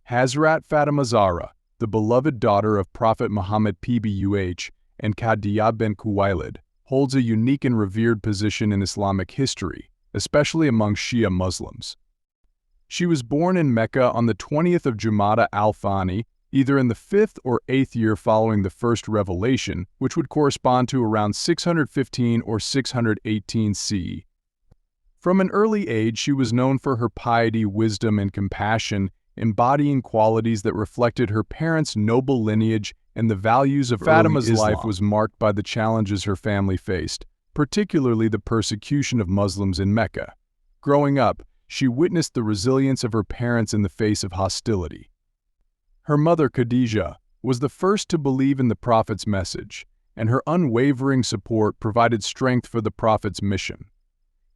Hazrat Fatima Zahra, the beloved daughter of Prophet Muhammad PBUH and Khadija bint Khuwailid, holds a unique and revered position in Islamic history, especially among Shia Muslims. She was born in Mecca on the 20th of Jumada al-Thani, either in the 5th or 8th year following the first revelation, which would correspond to around 615 or 618 CE. From an early age, she was known for her piety, wisdom, and compassion, embodying qualities that reflected her parents' noble lineage and the values of Fatima's life was marked by the challenges her family faced, particularly the persecution of Muslims in Mecca. Growing up, she witnessed the resilience of her parents in the face of hostility. Her mother, Khadija, was the first to believe in the Prophet's message, and her unwavering support provided strength for the Prophet's mission.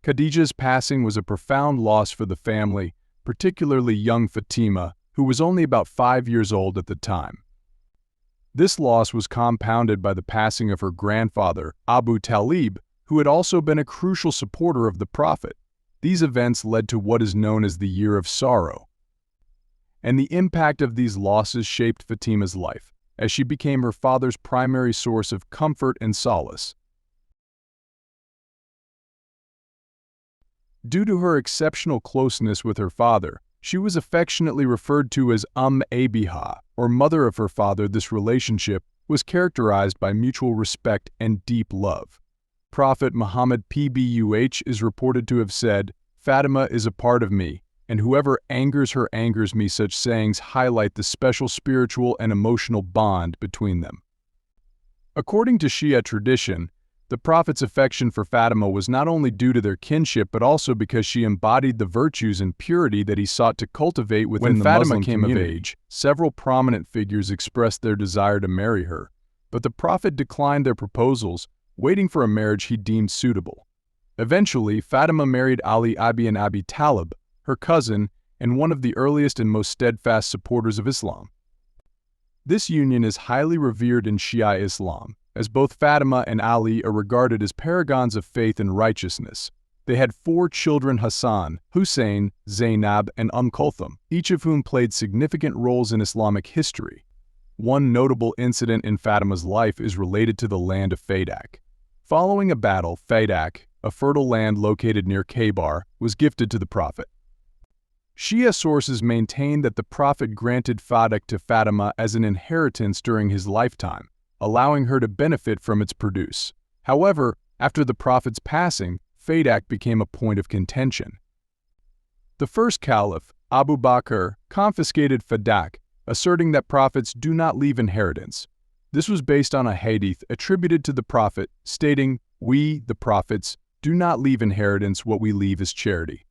Khadija's passing was a profound loss for the family, particularly young Fatima, who was only about 5 years old at the time. This loss was compounded by the passing of her grandfather, Abu Talib, who had also been a crucial supporter of the Prophet. These events led to what is known as the Year of Sorrow. And the impact of these losses shaped Fatima's life, as she became her father's primary source of comfort and solace. Due to her exceptional closeness with her father, she was affectionately referred to as Abiha, or mother of her father. This relationship was characterized by mutual respect and deep love. Prophet Muhammad PBUH is reported to have said, "Fatima is a part of me, and whoever angers her angers me." Such sayings highlight the special spiritual and emotional bond between them. According to Shia tradition, the Prophet's affection for Fatima was not only due to their kinship but also because she embodied the virtues and purity that he sought to cultivate within the Muslim community. When Fatima came of age, several prominent figures expressed their desire to marry her, but the Prophet declined their proposals, waiting for a marriage he deemed suitable. Eventually, Fatima married Ali ibn Abi Talib, her cousin, and one of the earliest and most steadfast supporters of Islam. This union is highly revered in Shia Islam, as both Fatima and Ali are regarded as paragons of faith and righteousness. They had 4 children: Hassan, Hussein, Zainab, and Kulthum, each of whom played significant roles in Islamic history. One notable incident in Fatima's life is related to the land of Fadak. Following a battle, Fadak, a fertile land located near Khaybar, was gifted to the Prophet. Shia sources maintain that the Prophet granted Fadak to Fatima as an inheritance during his lifetime, allowing her to benefit from its produce. However, after the Prophet's passing, Fadak became a point of contention. The first caliph, Abu Bakr, confiscated Fadak, asserting that prophets do not leave inheritance. This was based on a hadith attributed to the Prophet, stating, "We, the prophets, do not leave inheritance. What we leave is charity."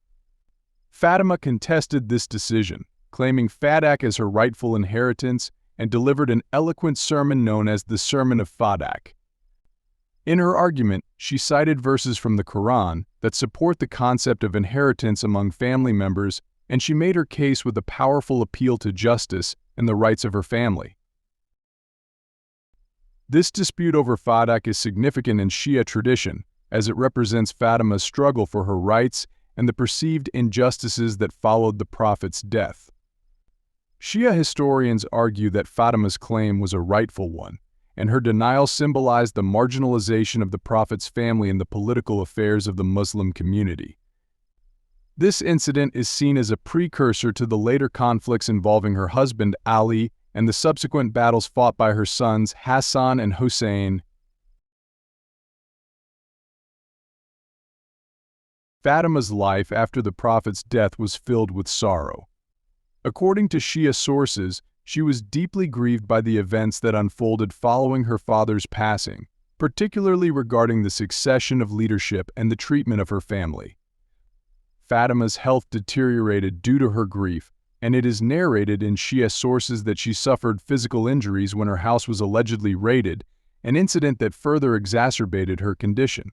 Fatima contested this decision, claiming Fadak as her rightful inheritance, and delivered an eloquent sermon known as the Sermon of Fadak. In her argument, she cited verses from the Quran that support the concept of inheritance among family members, and she made her case with a powerful appeal to justice and the rights of her family. This dispute over Fadak is significant in Shia tradition, as it represents Fatima's struggle for her rights and the perceived injustices that followed the Prophet's death. Shia historians argue that Fatima's claim was a rightful one, and her denial symbolized the marginalization of the Prophet's family in the political affairs of the Muslim community. This incident is seen as a precursor to the later conflicts involving her husband Ali and the subsequent battles fought by her sons Hassan and Hussein. Fatima's life after the Prophet's death was filled with sorrow. According to Shia sources, she was deeply grieved by the events that unfolded following her father's passing, particularly regarding the succession of leadership and the treatment of her family. Fatima's health deteriorated due to her grief, and it is narrated in Shia sources that she suffered physical injuries when her house was allegedly raided, an incident that further exacerbated her condition.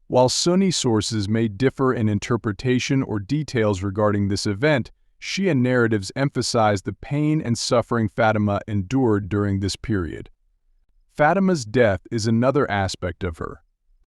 While Sunni sources may differ in interpretation or details regarding this event, Shia narratives emphasize the pain and suffering Fatima endured during this period. Fatima's death is another aspect of her,